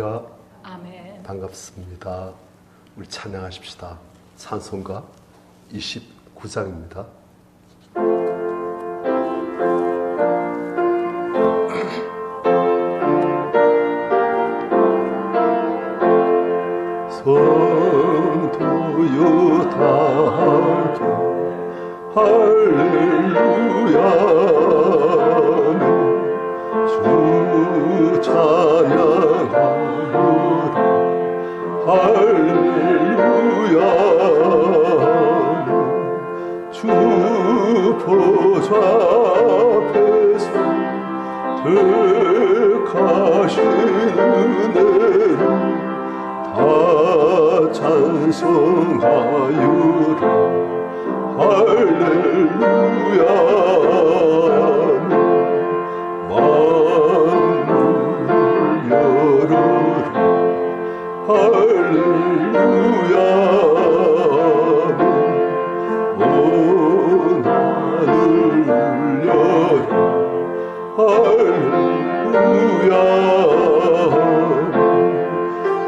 할렐루야. 아멘. 반갑습니다. 우리 찬양하십시다. 찬송가 29장입니다. 성도여 다하게 할렐루야는 주 찬양하노라. 할렐루야는 주 보좌 앞에서 택하신 은혜를 다 찬송하유라. 할렐루야는 만물 열어라. 할렐루야는 온 하늘 울려라.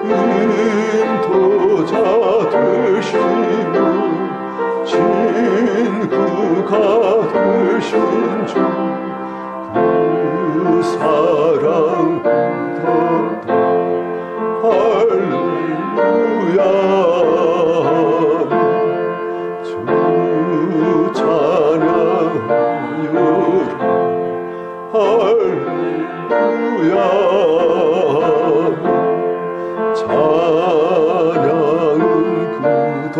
할렐루야는 인도자 되시며 친구가 되신 주 그 사랑 붙었다. 할렐루야는 주 찬양하여라. 할렐루야는 찬양은 끝없다.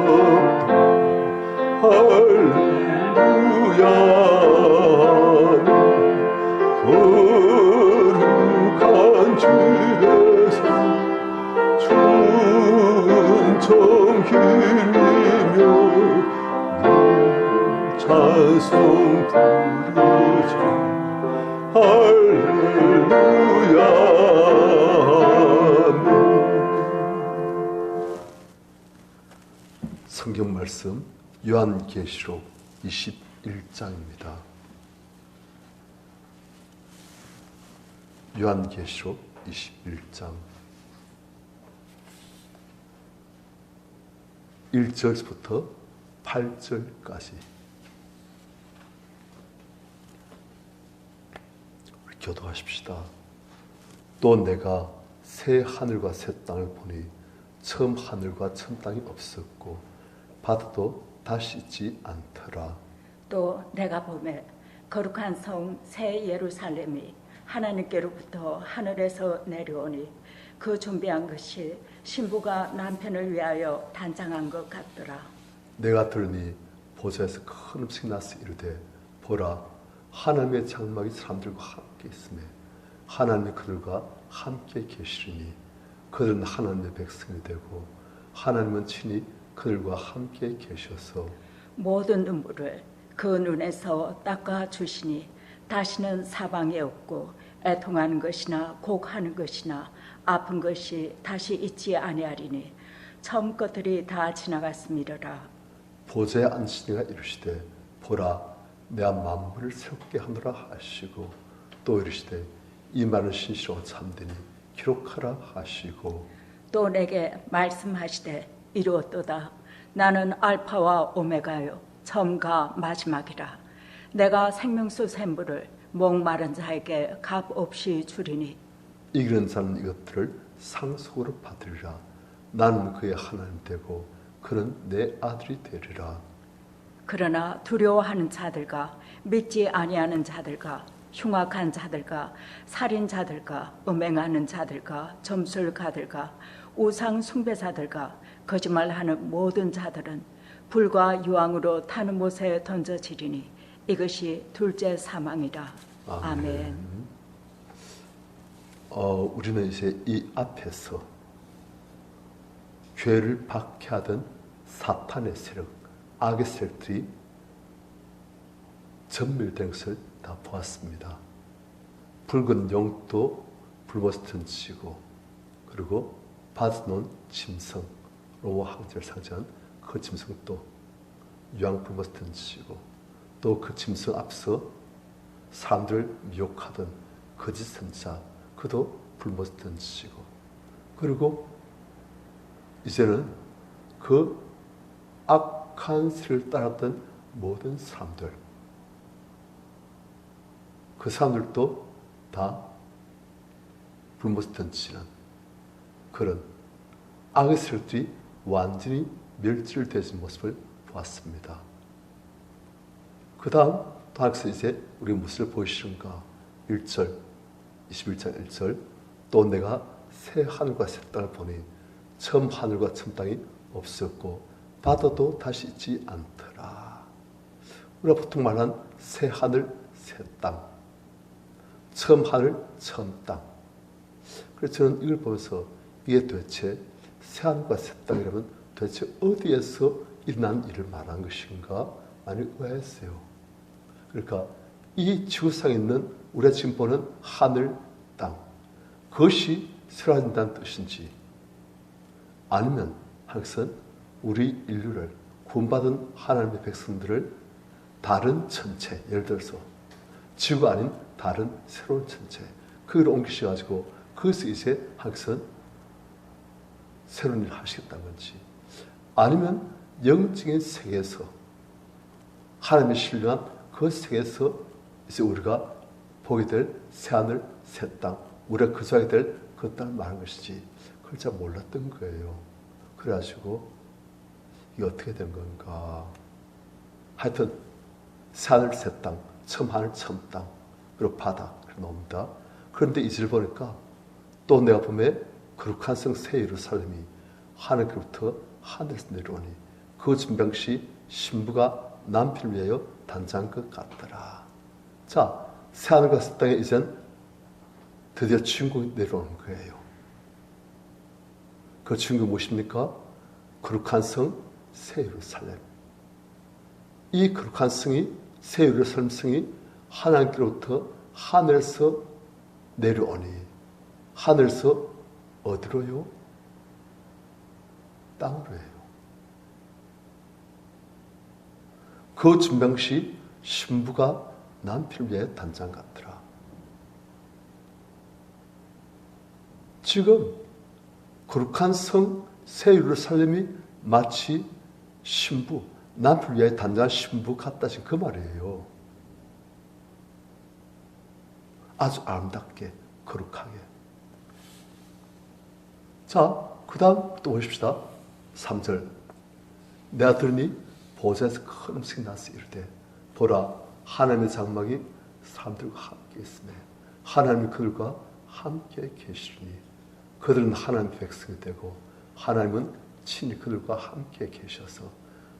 할렐루야는 거룩한 집에서 은총길이며 늘 찬송 부르자. 할렐루야는. 성경 말씀 요한계시록 21장입니다. 요한계시록 21장 1절부터 8절까지 우리 교도하십시다. 또 내가 새 하늘과 새 땅을 보니 처음 하늘과 처음 땅이 없었고 바다도 다시 있지 않더라. 또 내가 보매 거룩한 성 새 예루살렘이 하나님께로부터 하늘에서 내려오니 그 준비한 것이 신부가 남편을 위하여 단장한 것 같더라. 내가 들으니 보좌에서 큰 음식이 나서 이르되 보라 하나님의 장막이 사람들과 함께 있으며 하나님이 그들과 함께 계시리니 그들은 하나님의 백성이 되고 하나님은 친히 그들과 함께 계셔서 모든 눈물을 그 눈에서 닦아 주시니 다시는 사방이 없고 애통하는 것이나 곡하는 것이나 아픈 것이 다시 있지 아니하리니 처음 것들이 다 지나갔음이로라. 보좌에 앉으신 이가 이르시되 보라 내가 만물을 새롭게 하노라 하시고 또 이르시되 이 말은 신실하고 참되니 기록하라 하시고 또 내게 말씀하시되 이루었도다. 나는 알파와 오메가요 처음과 마지막이라. 내가 생명수 샘물을 목마른 자에게 값없이 주리니 이기는 자는 이것들을 상속으로 받으리라. 나는 그의 하나님 되고 그는 내 아들이 되리라. 그러나 두려워하는 자들과 믿지 아니하는 자들과 흉악한 자들과 살인자들과 음행하는 자들과 점술가들과 우상 숭배자들과 거짓말하는 모든 자들은 불과 유황으로 타는 못에 던져지리니 이것이 둘째 사망이라. 아멘. 우리는 이제 이 앞에서 죄를 박해하던 사탄의 세력, 악의 세력들이 전멸된 것을 다 보았습니다. 붉은 용도 불못에 던지고 그리고 받아놓은 짐승, 로마 황제를 상징한 그 짐승도 유황 불못에 던지고 또 그 짐승 앞서 사람들을 미혹하던 거짓 선자 그도 불못에 던지고 그리고 이제는 그 악한 세를 따랐던 모든 사람들, 그 사람들도 다 불못을 던지는 그런 악의 세력들이 완전히 멸절을 되는 모습을 보았습니다. 그 다음 하나님께서 이제 우리 무엇을 보이시는가? 1절, 21장 1절, 또 내가 새 하늘과 새 땅을 보니 처음 하늘과 처음 땅이 없었고 바다도 다시 있지 않더라. 우리가 보통 말하는 새 하늘, 새 땅, 처음 하늘, 처음 땅. 그래서 저는 이걸 보면서 이게 도대체 새 하늘과 새 땅이라면 도대체 어디에서 일어난 일을 말하는 것인가 많이 의아했어요. 그러니까 이 지구상에 있는 우리가 지금 보는 하늘, 땅, 그것이 새로워진다는 뜻인지, 아니면 하나님께서는 우리 인류를 구원받은 하나님의 백성들을 다른 천체, 예를 들어서 지구가 아닌 다른 새로운 천체, 거기로 옮기셔가지고 거기서 이제 하나님께서는 새로운 일을 하시겠다는 건지, 아니면 영적인 세계에서 하나님의 신령한 그 세계에서 이제 우리가 보게 될 새하늘, 새 땅, 우리가 거주하게 될 그 땅을 말하는 것이지 그걸 잘 몰랐던 거예요. 그래가지고 이게 어떻게 된 건가. 하여튼 새하늘, 새 땅, 처음 하늘, 처음 땅, 그리고 바다 그렇게 나옵니다. 그런데 이절 보니까 또 내가 보면 거룩한 성 새 예루살렘이 하늘로부터 하늘에서 내려오니 그 진병시 신부가 남편을 위하여 단장한 것 같더라. 자, 새하늘과 새 땅에 이젠 드디어 주인공이 내려오는 거예요. 그 주인공이 무엇입니까? 거룩한 성 새 예루살렘. 이 거룩한 성이, 새 예루살렘 성이 하나님께로부터 하늘에서 내려오니, 하늘에서 어디로요? 땅으로예요. 그 준병시 신부가 남편을 위해 단장 같더라. 지금 거룩한 성 새 예루살렘이 마치 신부, 남편을 위해 단장한 신부 같다 지금 그 말이에요. 아주 아름답게, 거룩하게. 자, 그 다음 또 보십시다. 3절. 내가 들으니 보좌에서 큰 음성이 나서 이르되 보라, 하나님의 장막이 사람들과 함께 있으며 하나님이 그들과 함께 계시리니 그들은 하나님의 백성이 되고 하나님은 친히 그들과 함께 계셔서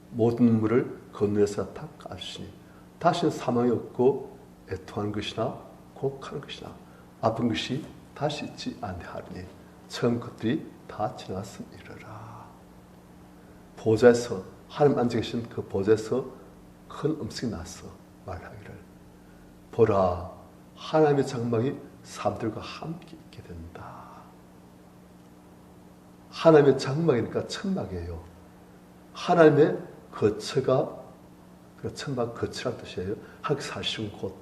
모든 눈물을 그 눈에서 닦아주시니 다시는 사망이 없고 애통하는 것이나 곡하는 것이나 아픈 것이 다시 있지 아니하리니 처음 것들이 다 지나갔음이러라. 보좌에서 하나님 앉아 계신 그 보좌에서 큰 음성이 났어. 말하기를 보라, 하나님의 장막이 사람들과 함께 있게 된다. 하나님의 장막이니까 천막이에요. 하나님의 거처가, 그 천막 거처란 뜻이에요. 하나님 사시는 곳,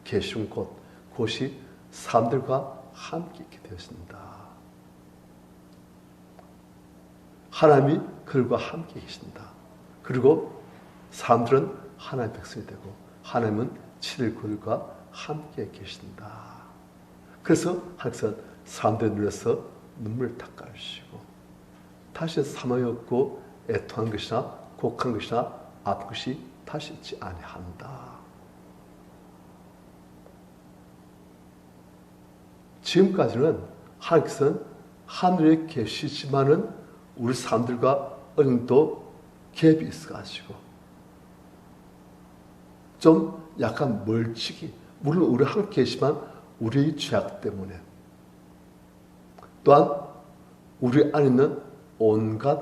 계신 곳, 그것이 사람들과 함께 있게 되었습니다. 하나님이 그들과 함께 계신다. 그리고 사람들은 하나님의 백성이 되고 하나님은 친히 그들과 함께 계신다. 그래서 하나님께서 사람들의 눈에서 눈물을 닦아주시고 다시 사망이 없고 애통한 것이나 곡한 것이나 아픈 것이 다시 있지 아니한다. 지금까지는 하나님께서는 하늘에 계시지만은 우리 사람들과 어느 정도 갭이 있어가지고 좀 약간 멀찍이, 물론 우리 함께 계시지만 우리의 죄악 때문에 또한 우리 안에 있는 온갖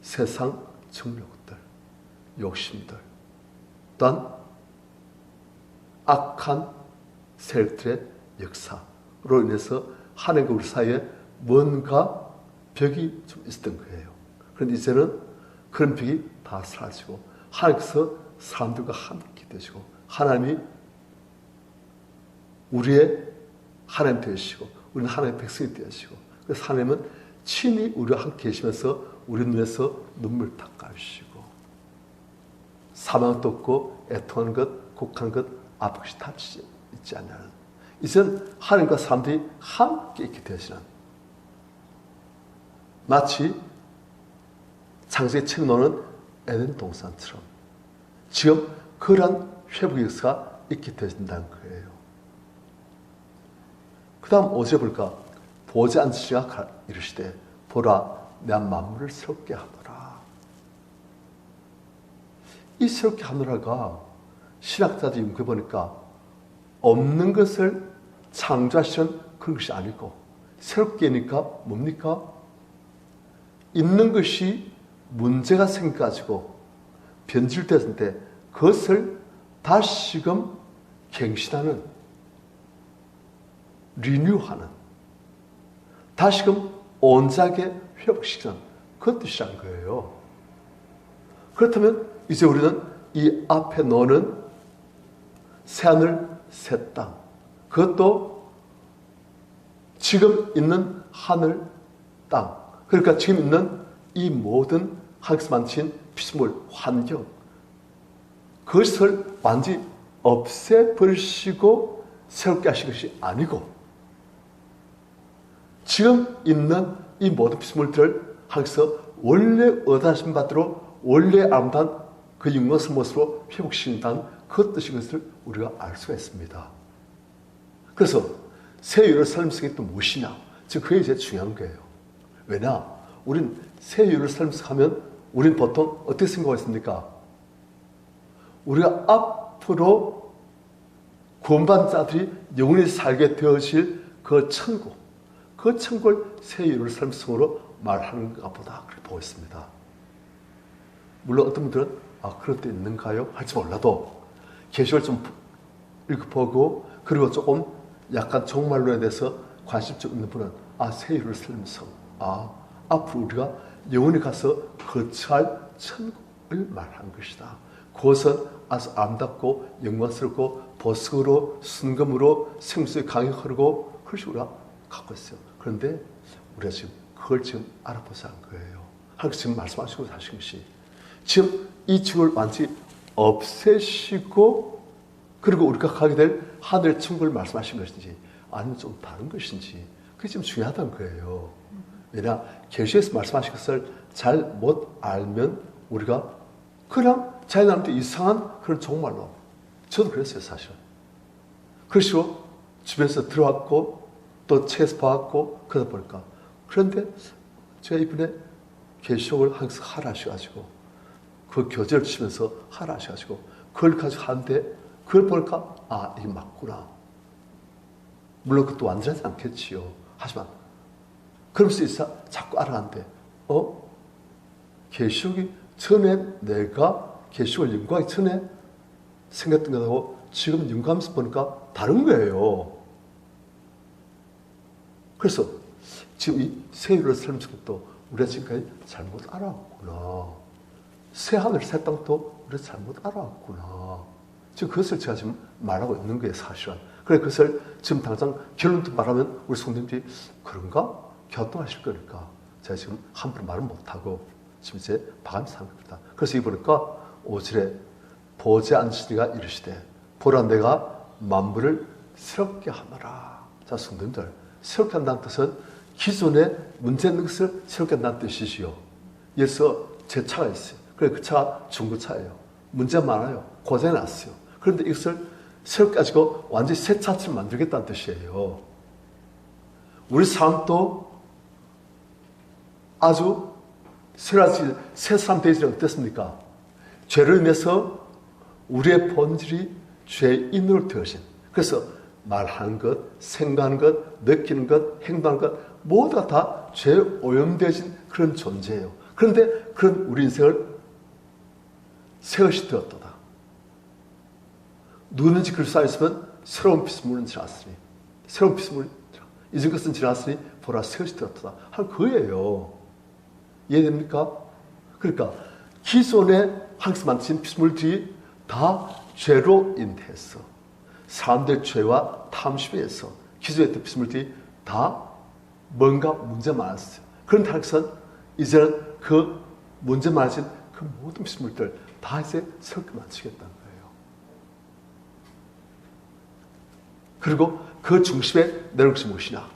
세상 정욕들, 욕심들, 또한 악한 세력들의 역사로 인해서 하나님과 우리 사이에 뭔가 벽이 좀 있었던 거예요. 그런데 이제는 그런 벽이 다 사라지고 하나님께서 사람들과 함께 되시고 하나님이 우리의 하나님 되시고 우리는 하나님의 백성이 되시고 그래서 하나님은 친히 우리와 함께 계시면서 우리 눈에서 눈물 닦아주시고 사망도 없고 애통하는 것, 곡하는 것, 아픈 것이 다 있지 않냐는 이제는 하나님과 사람들이 함께 있게 되시는 마치 창세기 책 노는 에덴 동산처럼 지금 그러한 회복의 역사가 있게 되신다는 거예요. 그 다음 5절 볼까? 보지 않으시가 이르시되 보라 내 만물을 새롭게 하노라. 이 새롭게 하노라가 신학자들 연구해 보니까 없는 것을 창조하시는 그런 것이 아니고 새롭게니까 뭡니까? 있는 것이 문제가 생겨가지고 변질됐을 때 그것을 다시금 갱신하는 리뉴하는 다시금 온전하게 회복시키는 그런 뜻이란 거예요. 그렇다면 이제 우리는 이 앞에 놓는 새하늘 새 땅 그것도 지금 있는 하늘 땅 그러니까 지금 있는 이 모든 하나님께서 만드신 피조물 환경 그것을 완전히 없애버리시고 새롭게 하신 것이 아니고 지금 있는 이 모든 피조물들을 하나님께서 원래 얻으신 바대로 원래 아름다운 그 영광스러운 모습으로 회복시킨다는 그 뜻인 것을 우리가 알 수가 있습니다. 그래서 새 예루살렘 성이 또 무엇이냐? 지금 그게 제일 중요한 거예요. 왜냐? 우린 새 예루살렘 성 하면 우린 보통 어떻게 생각하겠습니까? 우리가 앞으로 구원받은 자들이 영원히 살게 되어질 그 천국, 그 천국을 새 예루살렘 성으로 말하는가 보다 그렇게 보고 있습니다. 물론 어떤 분들은 그런 때 있는가요? 할지 몰라도 계시를 좀 읽어보고 그리고 조금 약간 종말론에 대해서 관심 좀 있는 분은 새 예루살렘 성, 앞으로 우리가 영원히 가서 거처할 천국을 말하는 것이다. 그것은 아주 아름답고 영광스럽고 보석으로 순금으로 생수의 강이 흐르고 그것이 우리가 갖고 있어요. 그런데 우리가 지금 그걸 지금 알아보자 한 거예요. 하나님께서 지금 말씀하시고 하신 것이 지금 이 지구를 완전히 없애시고 그리고 우리가 가게 될 하늘 천국을 말씀하신 것인지 아니면 좀 다른 것인지 그게 지금 중요하다는 거예요. 왜냐 계시에서 말씀하신 것을 잘 못 알면 우리가 그냥 자기한테 이상한 그런 종말로 저도 그랬어요 사실은. 그래서 집에서 들어왔고 또 책에서 봐왔고 그러다 보니까 그런데 제가 이번에 계시록을 항상 하라 하셔가지고 그 교재를 치면서 하라 하셔가지고 그걸 가지고 하는데 그걸 보니까 이게 맞구나. 물론 그것도 완전하지 않겠지요. 하지만 그러면서 있어 자꾸 알아가는데 계시록이 전에 내가 계시록을 연구하기 전에 생겼던 것하고 지금 연구하면서 보니까 다른 거예요. 그래서 지금 이 새 예루살렘 성도 우리가 지금까지 잘못 알아왔구나. 새 하늘 새 땅도 우리가 잘못 알아왔구나. 지금 그것을 제가 지금 말하고 있는 거예요 사실은. 그래 그것을 지금 당장 결론도 말하면 우리 성도님들이 그런가? 갸우뚱하실 거니까 제가 지금 함부로 말은 못하고 지금 이제 봐가면서 하는 겁니다. 그래서 이 보니까 5절에 보지 않으시니가 이르시되 보라 내가 만물을 새롭게 하노라. 자 성도님들 새롭게 한다는 뜻은 기존에 문제 있는 것을 새롭게 한다는 뜻이지요. 예를 들어서 제 차가 있어요. 그래 그 차가 중고차예요. 문제 많아요. 고장이 났어요. 그런데 이것을 새롭게 가지고 완전히 새 차처럼 만들겠다는 뜻이에요. 우리 삶도 아주 새 사람 되지 어땠습니까? 죄로 인해서 우리의 본질이 죄인으로 되어진. 그래서 말하는 것, 생각하는 것, 느끼는 것, 행동하는 것 모두가 다 죄에 오염되어진 그런 존재예요. 그런데 그런 우리 인생을 새 것이 되었도다. 누구든지 그럴 수 있으면 새로운 피조물은 지났으니 새로운 피조물은 이전 것은 지났으니 보라 새 것이 되었도다. 한 거예요. 이해됩니까? 그러니까 기존에 하나님께서 만드신 피조물들이 다 죄로 인해서 사람들의 죄와 탐심에 의해서 기존에 있던 피조물들이 다 뭔가 문제 많았어요. 그런데 하나님께서는 이제는 그 문제 많아진 그 모든 피조물들 다 이제 새롭게 만드시겠다는 거예요. 그리고 그 중심에 내려온 것이 무엇이냐?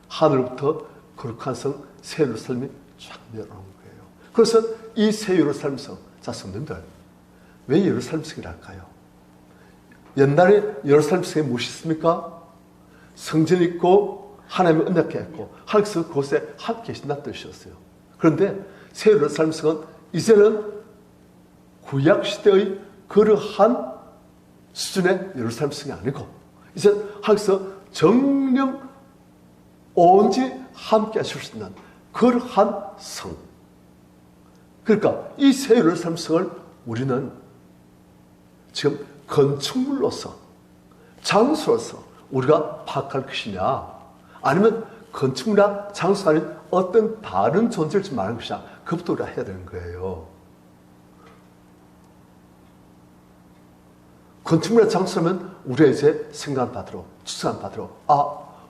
하늘로부터 거룩한 성 새 예루살렘이 쫙 내려오는 거예요. 그래서 이 새 예루살렘 성, 자 성도님들, 왜 예루살렘 성이랄까요? 옛날에 예루살렘 성에 무엇이 있습니까? 성전이 있고 하나님의 언약궤가 있고 하나님께서 그곳에 함께 계신다는 뜻이었어요. 그런데 새 예루살렘 성은 이제는 구약시대의 그러한 수준의 예루살렘 성이 아니고 이제 하나님께서 정령 온전히 함께 하실 수 있는 그러한 성. 그러니까 이 새 예루살렘 성을 우리는 지금 건축물로서 장소로서 우리가 파악할 것이냐, 아니면 건축물이나 장소가 아닌 어떤 다른 존재를 좀 말하는 것이냐, 그것부터 우리가 해야 되는 거예요. 건축물이나 장소라면 우리가 이제 생각받으러, 추천받으러,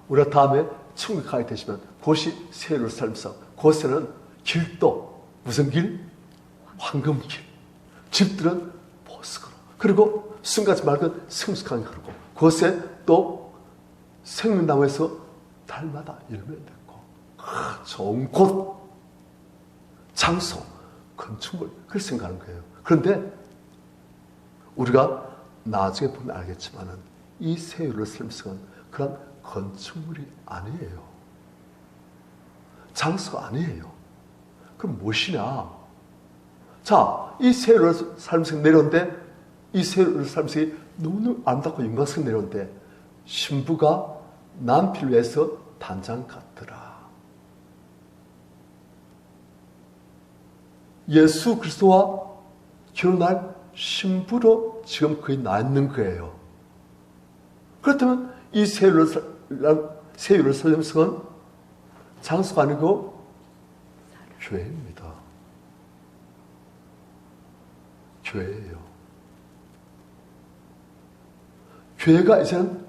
우리가 다음에 천국에 가게 되시면 그것이 새 예루살렘 성. 그곳에는 길도 무슨 길? 황금길. 집들은 보석으로. 그리고 순간지 맑은 성숙한 가루고 그곳에 또 생명나무에서 달마다 열매를 맺고 좋은 곳, 장소, 건축물 그렇게 생각하는 거예요. 그런데 우리가 나중에 보면 알겠지만은 이 새 예루살렘 성은 그런 건축물이 아니에요. 장소가 아니에요. 그럼 무엇이냐? 자, 이 새 예루살렘 성 내려오는데 이 새 예루살렘 성이 너무너무 아름답고 영광스럽게 내려오는데 신부가 남편을 위해서 단장 같더라. 예수 그리스도와 결혼할 신부로 지금 거의 나 있는 거예요. 그렇다면 이 새 예루살렘 성은 장소가 아니고 교회입니다. 교회예요. 교회는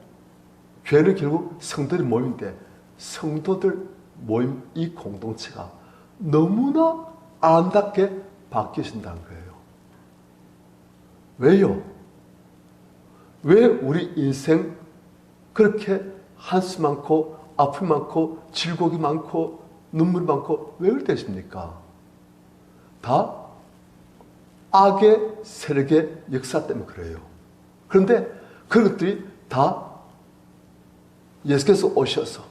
결국 성도들 모임인데 성도들 모임 이 공동체가 너무나 아름답게 바뀌신다는 거예요. 왜요? 왜 우리 인생 그렇게 한숨 많고 아픔 많고 질곡이 많고 눈물 많고 왜 그러십니까? 다 악의 세력의 역사 때문에 그래요. 그런데 그런 것들이 다 예수께서 오셔서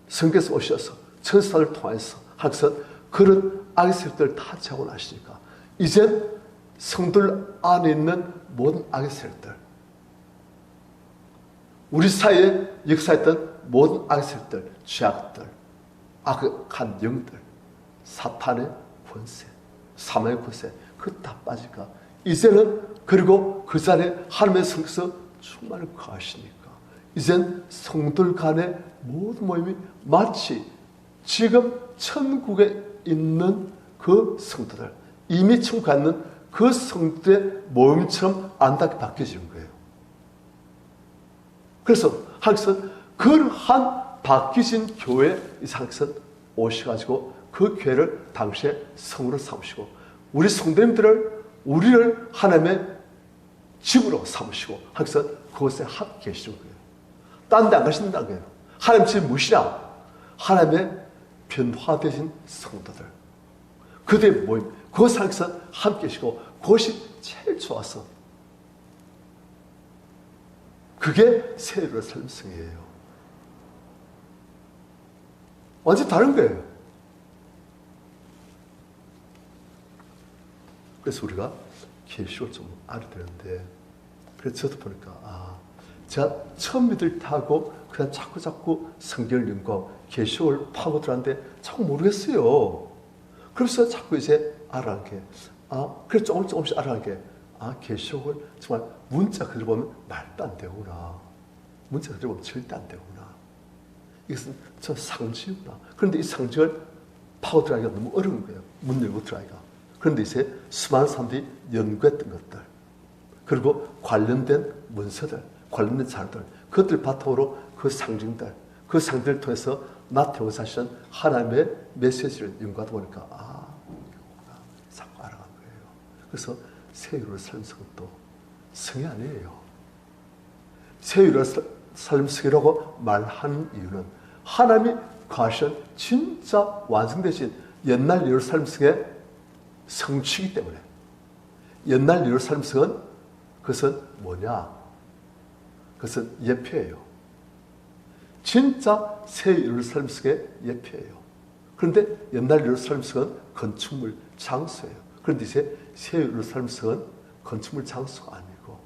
성께서 오셔서 천사를 통해서 하여서 그런 악의 세력들을 다 제거하고 나시니까 이제 성들 안에 있는 모든 악의 세력들, 우리 사이에 역사했던 모든 악의 세력들, 죄악들, 악한 영들, 사탄의 권세, 사망의 권세 그거 다 빠지니까 이제는 그리고 그 자리에 하나님의 성께서 충만히 거하시니까 이젠 성들 간의 모든 모임이 마치 지금 천국에 있는 그 성도들, 이미 천국에 있는 그 성도의 모임처럼 안답게 바뀌어지는 거예요. 그래서 하나님께서 그러한 바뀌신 교회에 하나님께서 오셔가지고 그 교회를 당시에 성으로 삼으시고 우리 성도님들을 우리를 하나님의 집으로 삼으시고 하나님께서 그곳에 함께 계시는 거예요. 딴 데 안 가신다는 거예요. 하나님 집이 무엇이냐? 하나님의 변화되신 성도들, 그들의 모임, 그곳에 하나님께서 함께 계시고 그것이 제일 좋아서 그게 새 예루살렘 성이에요. 완전 다른 거예요. 그래서 우리가 계시록을 좀 알아야 되는데, 그래서 저도 보니까 제가 처음 믿을 때 하고 그냥 자꾸 성경을 연구하고 계시록을 파고 들어왔는데 자꾸 모르겠어요. 그래서 자꾸 이제 알아간 게 그래서 조금씩 알아간 게 계시록을 정말 문자 그대로 보면 말도 안 되구나. 문자 그대로 보면 절대 안 되구나. 이것은 저 상징이구나. 그런데 이 상징을 파고 들어가기가 너무 어려운 거예요. 문 열고 들어가기가. 그런데 이제 수많은 사람들이 연구했던 것들, 그리고 관련된 문서들, 관련된 자료들, 그것들 바탕으로 그 상징들을 통해서 나태하고 사실은 하나님의 메시지를 연구하다 보니까 자꾸 알아간 거예요. 그래서 세율을 삶 성도 성이 아니에요. 세율을 삶 성이라고 말하는 이유는 하나님이 과연 진짜 완성되신 옛날 예루살렘 성의 성취이기 때문에. 옛날 예루살렘 성은 그것은 뭐냐? 그것은 예표예요. 진짜 새 예루살렘 성의 예표예요. 그런데 옛날 예루살렘 성은 건축물 장소예요. 그런데 이제 새 예루살렘 성은 건축물 장소가 아니고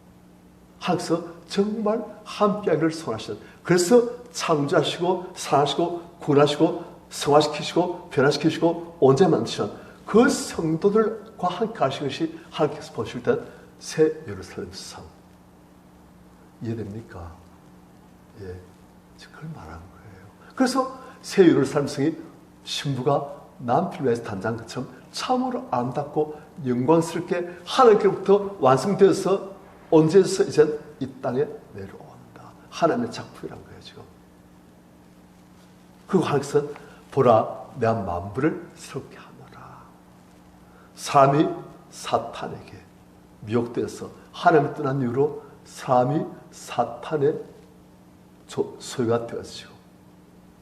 하나님께서 정말 함께하기를 소원하시는, 그래서 창조하시고 사랑하시고 구원하시고 성화시키시고 변화시키시고 언제 만드시는 그 성도들과 함께 하신 것이 하나님께서 보실 때 새 예루살렘 성. 이해됩니까? 예, 그걸 말하는 거예요. 그래서 새 예루살렘 성이 신부가 남편을 위해서 단장한 것처럼 참으로 아름답고 영광스럽게 하나님께로부터 완성되어서 언제서 이제 이 땅에 내려온다. 하나님의 작품이란 거예요, 지금. 그리고 하나님께서 보라, 내가 만물을 새롭게 하노라. 사람이 사탄에게 미혹되어서 하나님을 떠난 이후로 사람이 사탄의 소유가 되었죠.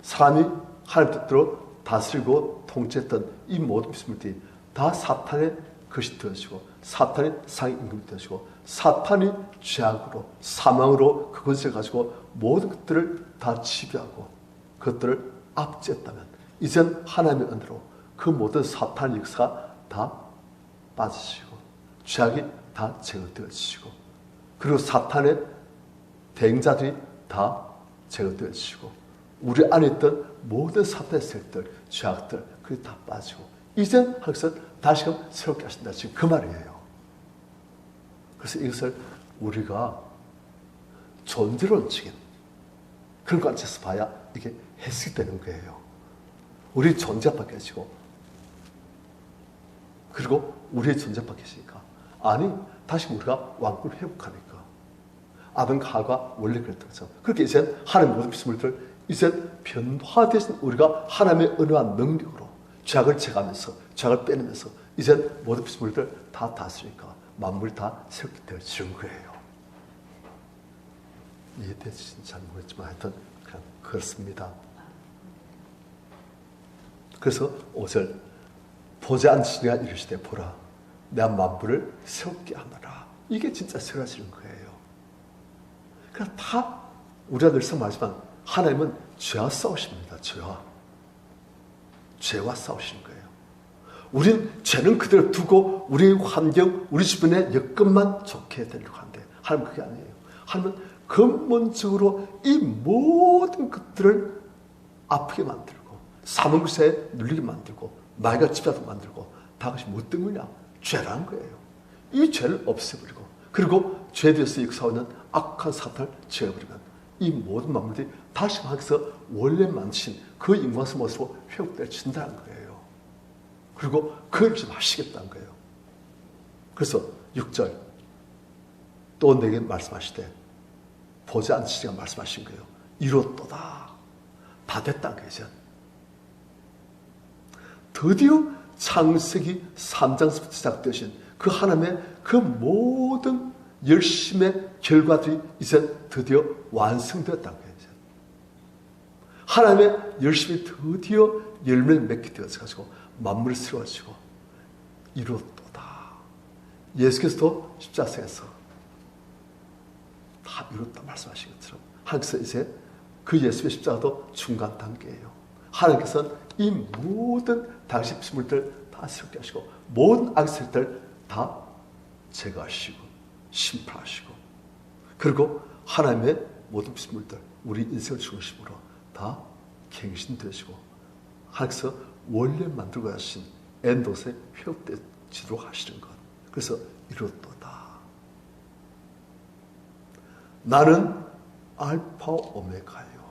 사람이 하나님 뜻대로 다스리고 통치했던 이 모든 피조물들이 다 사탄의 것이 되어지고 사탄의 상위 임금이 되어지고 사탄이 죄악으로 사망으로 그것을 가지고 모든 것들을 다 지배하고 그것들을 압제했다면 이젠 하나님의 은혜로 그 모든 사탄의 역사가 다 빠지시고 죄악이 다 제거되어지시고 그리고 사탄의 대행자들이 다 제거되어지시고 우리 안에 있던 모든 사탄의 세력들, 죄악들 그게 다 빠지고 이젠 하나님께서 다시금 새롭게 하신다. 지금 그 말이에요. 그래서 이것을 우리가 존재론적인 그런 관점에서 봐야 이게 해석이 되는 거예요. 우리 존재가 바뀌어지고 그리고 우리의 존재가 바뀌어지니까 아니 다시 우리가 왕국을 회복하니까 아담과 하와가 원래 그랬던 거죠. 그렇게 이제 하나님의 모든 피조물들 이제 변화되신 우리가 하나님의 은혜와 능력으로 죄악을 제거하면서 죄악을 빼내면서 이제 모든 피조물들 다 다스리니까 만물이 다 새롭게 되어지는 거예요. 이해되시는지 잘 모르겠지만 하여튼 그냥 그렇습니다. 그래서 5절 보지 않으시니가 이르시되 보라 내가 만물을 새롭게 하노라. 이게 진짜 새로워지는 거예요. 그러니까 다 우리가 늘상 말하지만 하나님은 죄와 싸우십니다. 죄와 싸우시는 거예요. 우린 죄는 그대로 두고 우리 환경, 우리 주변의 여건만 좋게 되려고 하는데 하나님은 그게 아니에요. 하나님은 근본적으로 이 모든 것들을 아프게 만들고 사망구세에 눌리게 만들고 마귀가 지배하게 만들고 다 것이 뭐 때문이냐? 죄라는 거예요. 이 죄를 없애버리고 그리고 죄에 대해서 역사하는 악한 사탄을 제어버리면 이 모든 만물들이 다시 하나님께서 원래 만드신 그 영광스러운 모습으로 회복되어진다는 거예요. 그리고 그걸 좀 하시겠다는 거예요. 그래서 6절 또 내게 말씀하시되 보지 않으시니가 말씀하신 거예요. 이뤘도다. 다 됐다는 거예요. 이제. 드디어 창세기 3장부터 시작되신 그 하나님의 그 모든 열심의 결과들이 이제 드디어 완성되었다는 거예요. 이제. 하나님의 열심이 드디어 열매를 맺게 되어서 만물이 새로워지고 이뤘도다. 예수께서도 십자가에서 다 이뤘다 말씀하신 것처럼 하나님께서 이제 그 예수의 십자가도 중간 단계예요. 하나님께서는 이 모든 당시 피조물들 다 새롭게 하시고 모든 악세들 다 제거하시고 심판하시고 그리고 하나님의 모든 피조물들 우리 인생을 중심으로 다 갱신되시고 하나님께서 원래 만들고 하신 엔도스에 회복되도록 하시는 것. 그래서 이뤘도다. 나는 알파 오메가요.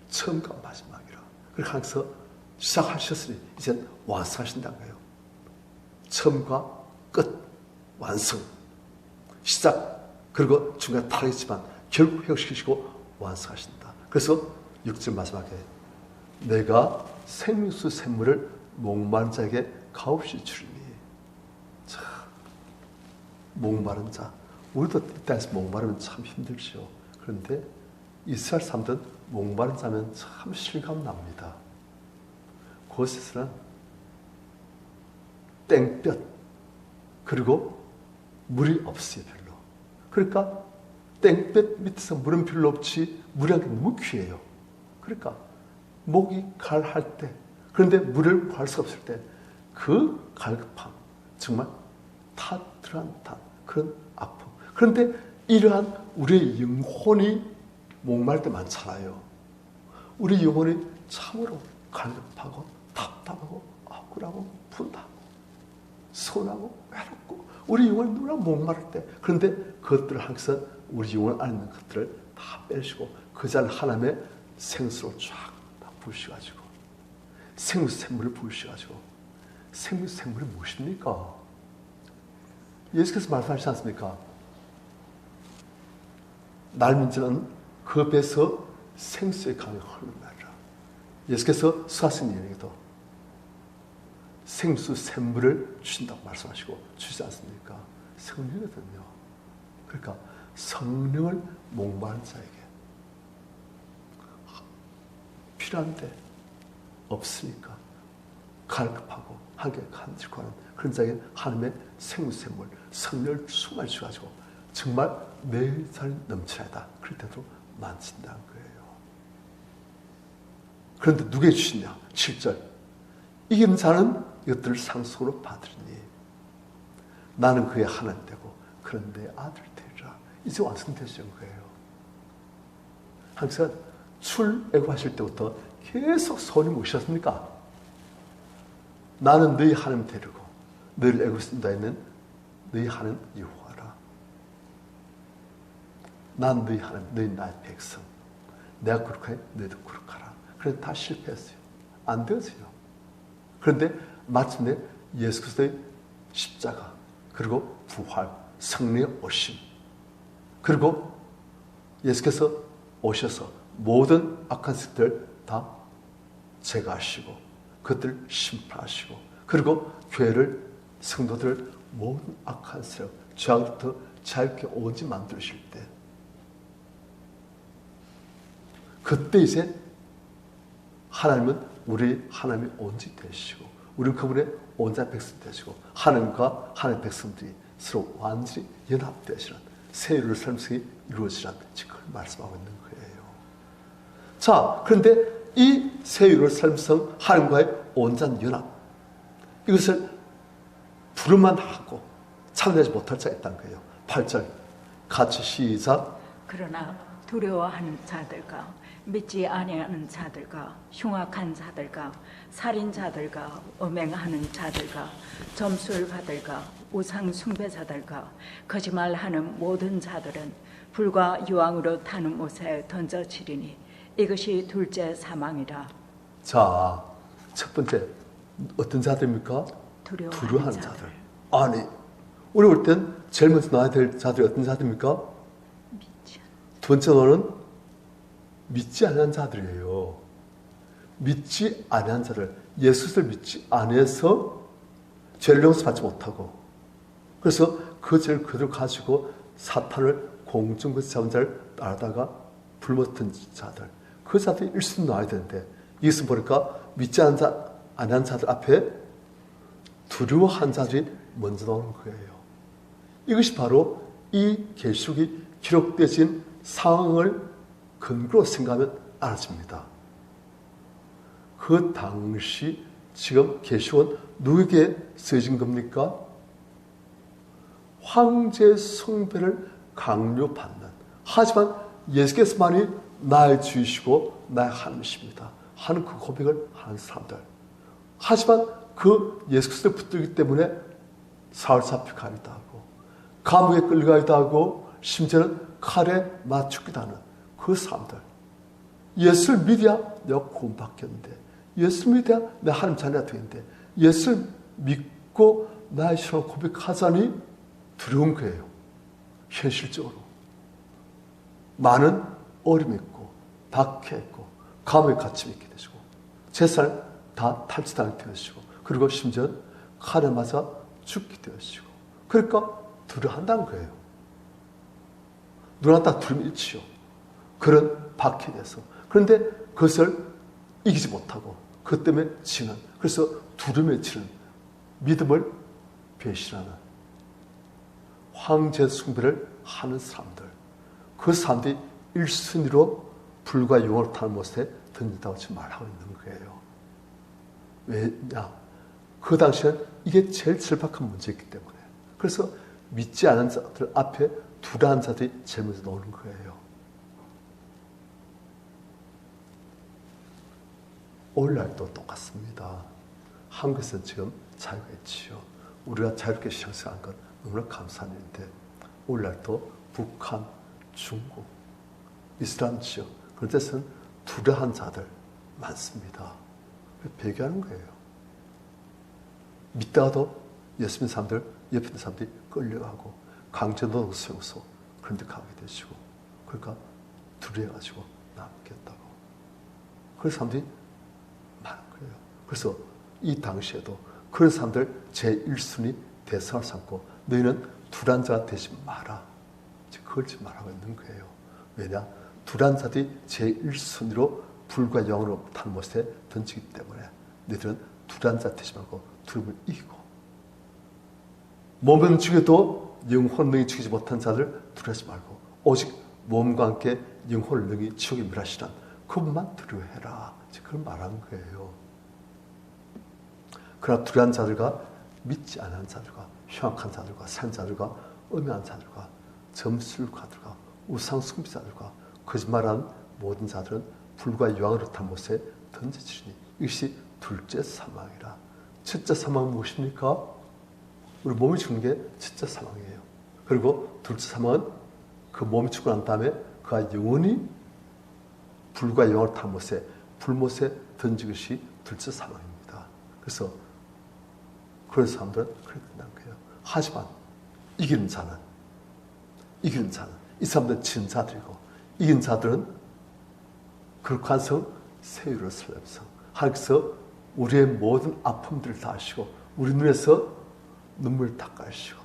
처음과 마지막이라. 그렇게 하면서 시작하셨으니 이제 완성하신다는 거예요. 처음과 끝, 완성, 시작, 그리고 중간에 타락했지만 결국 회복시키시고 완성하신다. 그래서 6절 마지막에 내가 생명수 샘물을 목마른 자에게 가없이 주리니. 자, 목마른 자. 우리도 이 땅에서 목마르면 참 힘들죠. 그런데 이스라엘 사람들은 목마른 자면 참 실감 납니다. 그곳에서는 땡볕 그리고 물이 없어요. 별로. 그러니까 땡볕 밑에서 물은 별로 없지 물이 한 게 너무 귀해요. 그러니까 목이 갈할 때 그런데 물을 구할 수 없을 때 그 갈급함 정말 타들한 그런 아픔. 그런데 이러한 우리의 영혼이 목마를 때 많잖아요. 우리 영혼이 참으로 갈급하고 답답하고 억울하고 분하고 서운하고 외롭고 우리 영혼이 누구나 목마를 때 그런데 그것들을 항상 우리 영혼 안에 있는 것들을 다 빼시고 그 자를 하나님의 생수로 쫙 다 부으셔가지고 생수 샘물을 부으셔가지고 생수 샘물이 무엇입니까? 예수께서 말씀하시지 않습니까? 날민지는 그 배에서 생수의 강이 흘러나리라. 예수께서 수하신 이에게도 생수 샘물을 주신다고 말씀하시고 주시지 않습니까? 성령이거든요. 그러니까 성령을 목마른 자에게 필요한데 없으니까 갈급하고 하게 간직고 하는 그런 자에게 하나님의 생수 샘물 성령을 충만히 주셔가지고 정말 매일 넘치나이다. 그럴 때도 만진다는 거예요. 그런데 누구에게 주시냐? 7절. 이기는 자는 이것들을 상속으로 받으리니 나는 그의 하나님 되고 그는 내 아들 되리라. 이제 완성되신 거예요. 항상 출애굽하실 때부터 계속 소원이 무엇이었습니까? 나는 너희 하나님 되리고 너희를 애굽에서 인도하는 너희 하나님 여호와라. 난 너희 하나님, 너희 나의 백성. 내가 거룩하니 너희도 거룩하라. 그래서 다 실패했어요. 안 되었어요. 그런데 마침내 예수 그리스도의 십자가 그리고 부활, 성령의 오심 그리고 예수께서 오셔서 모든 악한 것들 다 제거하시고 그것들을 심판하시고 그리고 교회를 성도들 모든 악한 세력 죄악부터 자유롭게 오지 만드실 때 그때 이제 하나님은 우리 하나님의 온지 되시고 우리는 그분의 온전한 백성 되시고 하나님과 하나님의 백성들이 서로 완전히 연합되시는 새 예루살렘이 이루어지라는 지금 말씀하고 있는 거예요. 자, 그런데 이 새 예루살렘성 하나님과의 온전한 연합 이것을 부르만 하고 참여하지 못할 자가 있다는 거예요. 8절 같이 시작. 그러나 두려워하는 자들과 믿지 아니하는 자들과 흉악한 자들과 살인자들과 음행하는 자들과 점술가들과 우상 숭배자들과 거짓말하는 모든 자들은 불과 유황으로 타는 못에 던져지리니 이것이 둘째 사망이라. 자, 첫 번째 어떤 자들입니까? 두려워하는 자들. 아니, 우리 볼 땐 제일 먼저 나와야 될 자들이 어떤 자들입니까? 두 번째로는 믿지 않는 자들이에요. 믿지 않는 자들, 예수를 믿지 않아서 죄를 용서받지 못하고 그래서 그 죄를 그대로 가지고 사탄을 공중에서 잡은 자를 따르다가 불못한 자들, 그 자들이 일순 나와야 되는데 이것을 보니까 믿지 않는 자들 앞에 두려워한 자들이 먼저 나오는 거예요. 이것이 바로 이 계시록이 기록되진 상황을 근거로 생각하면 알아집니다. 그 당시 지금 계시록은 누구에게 쓰여진 겁니까? 황제 숭배를 강요받는 하지만 예수께서만이 나의 주이시고 나의 하나님이십니다 하는 그 고백을 하는 사람들 하지만 그 예수 그리스도에 붙들기 때문에 사흘 잡혀가기도 하고 감옥에 끌려가기도 하고 심지어는 칼에 맞 죽기도 하는 그 사람들 예수를 믿어야 내가 구원받겠는데 예수를 믿어야 내 하나님 자녀가 되는데 예수를 믿고 나의 신앙을 고백하자니 두려운 거예요. 현실적으로 많은 어려움이 있고 박해있고 감옥에 갇혀 있게 되시고 재산을 다 탈취당하게 되었시고, 그리고 심지어 칼에 맞아 죽게 되었시고, 그러니까 두려워한다는 거예요. 누구나 다 두려움이 있지요. 그런 박해에 대해서. 그런데 그것을 이기지 못하고 그것 때문에 지는, 그래서 두려움에 치는, 믿음을 배신하는 황제 숭배를 하는 사람들, 그 사람들이 1순위로 불과 용을 타는 못에 던진다고 지금 말하고 있는 거예요. 왜냐? 그 당시에는 이게 제일 절박한 문제였기 때문에. 그래서 믿지 않은 자들 앞에 두려운 자들이 제일 먼저 나오는 거예요. 오늘날도 똑같습니다. 한국에서는 지금 자유가 있지요. 우리가 자유롭게 생활한 건 너무나 감사한 일인데, 오늘날도 북한, 중국, 이슬람 지역, 그런 데서는 두려운 자들 많습니다. 배교하는 거예요. 믿다가도 예수 믿는 사람들, 옆에 있는 사람들이 끌려가고 강제노동 수용소 그런 데 가게 되시고, 그러니까 두려워가지고 남겠다고. 그런 사람들이 많은 거예요. 그래서 이 당시에도 그런 사람들 제1순위 대상을 삼고 너희는 두려운 자가 되지 마라. 그걸 지금 말하고 있는 거예요. 왜냐? 두려운 자들이 제1순위로 불과 영으로 타는 못에 던지기 때문에 너희들은 두려운 자 되지 말고 두려움을 이기고, 몸은 죽여도 영혼 능히 죽이지 못한 자들 두려워하지 말고 오직 몸과 함께 영혼을 능히 지옥에 멸하시란 그분만 두려워해라. 그걸 말하는 거예요. 그러나 두려운 자들과 믿지 않은 자들과 흉악한 자들과 산자들과 음해한 자들과 점술가들과 우상숭배자들과 거짓말하는 모든 자들은 불과 유황으로 탄 못에 던져지리니 이것이 둘째 사망이라. 첫째 사망은 무엇입니까? 우리 몸이 죽는 게 첫째 사망이에요. 그리고 둘째 사망은 그 몸이 죽고 난 다음에 그가 영원히 불과 유황으로 탄 못에 불못에 던진 것이 둘째 사망입니다. 그래서 그런 사람들은 그렇게 된다는 거예요. 하지만 이기는 자는 이 사람들은 진 자들이고, 이긴 자들은 극한성 세율을 설렘성, 하나님께서 우리의 모든 아픔들을 다 아시고 우리 눈에서 눈물 닦아주시고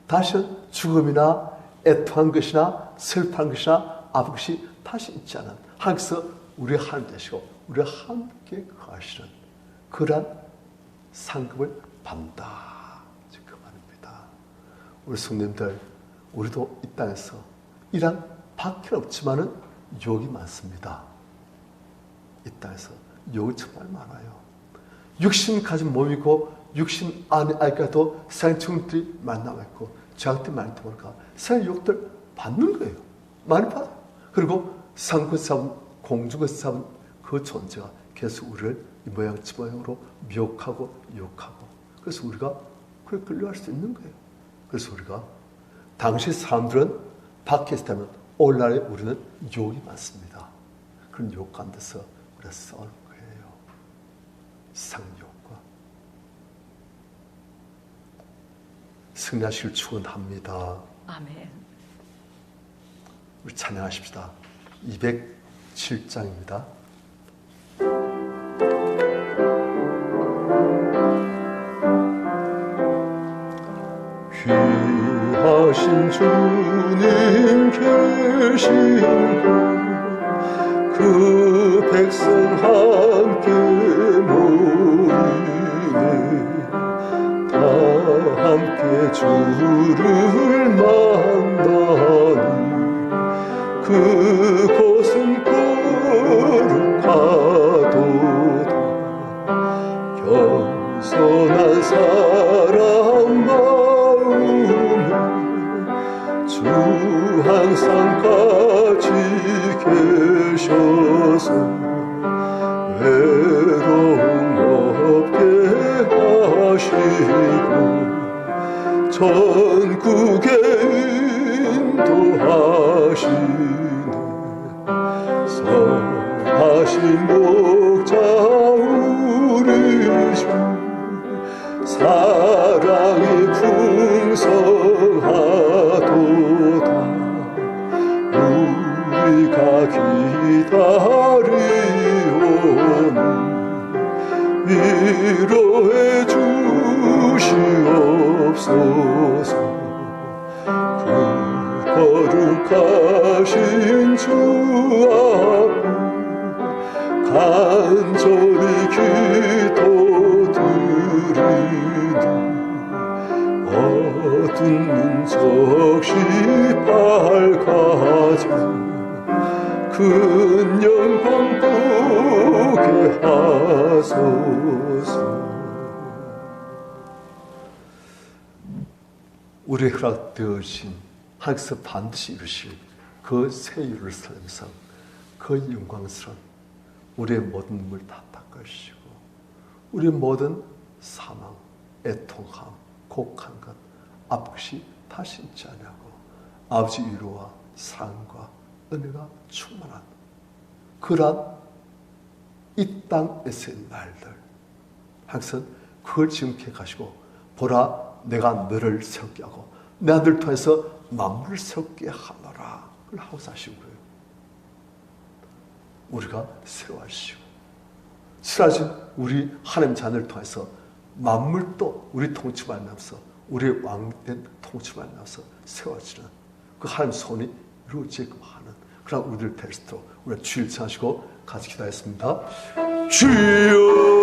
다시는 죽음이나 애통한 것이나 슬퍼한 것이나 아픈 것이 다시 있지 않은 하나님께서 우리의 하나님 되시고 우리와 함께 거하시는 그러한 상급을 받는다. 그 말입니다. 우리 성님들, 우리도 이 땅에서 이런 박해는 없지만은 유혹이 많습니다. 이 땅에서 유혹이 정말 많아요. 육신 가진 몸이고 육신 안에 아이까도 세상 친구들이 많이 남아있고 제약들이 많이 들어오니까 세상 유혹들 받는 거예요. 많이 받아요. 그리고 상급에서 잡은 공중에서 잡은 그 존재가 계속 우리를 이 모양 저 모양으로 미혹하고 유혹하고, 그래서 우리가 그걸 끌려갈 수 있는 거예요. 그래서 우리가 당시 사람들은 밖에 있다면 오늘날에 우리는 유혹이 많습니다. 그런 유혹 가운데서 우리가 싸우는 거예요. 상유혹과. 승리하시길 축원합니다. 아멘. 우리 찬양하십시다. 207장입니다. 귀하신 주님 계신 그 백성 함께 모이네. 다 함께 주를 만나니 그곳은 거룩하도다. 겸손한 사람 마음에 주 항상 같이 계셔서 외로움 없게 하시고 전국에 인도하시네. 선하신 목자 우리 주 사랑이 풍성하도다. 우리가 기다리오는 위로해 주시옵소서. 그 거룩하신 주 앞에 간절히 기도드리니 어두운 눈 적시 밝아져 큰 영광 보게 하소서. 우리 허락되어진 하나님께서 반드시 이루실 그 새 예루살렘상 그 영광스러운 우리의 모든 눈물 다 닦으시고 우리의 모든 사망, 애통함, 곡한 것 아프시 다시 있지 아니하고 아버지 위로와 사랑과 은혜가 충만한 그러한 이 땅에서의 날들 항상 그걸 지금케 가시고 보라 내가 너를 세우게 하고 내 아들 통해서 만물을 세우게 하노라 그걸 하고 사시는 거예요. 우리가 세워하시고 쓰라진 우리 하나님 자녀를 통해서 만물도 우리 통치만 나서 우리의 왕된 통치만 나서 세워지는 그 하나님 손이 이루어지게끔 하는 그런 우리를 될 수 있도록 우리가 주일 하시고 같이 기도했습니다. 주여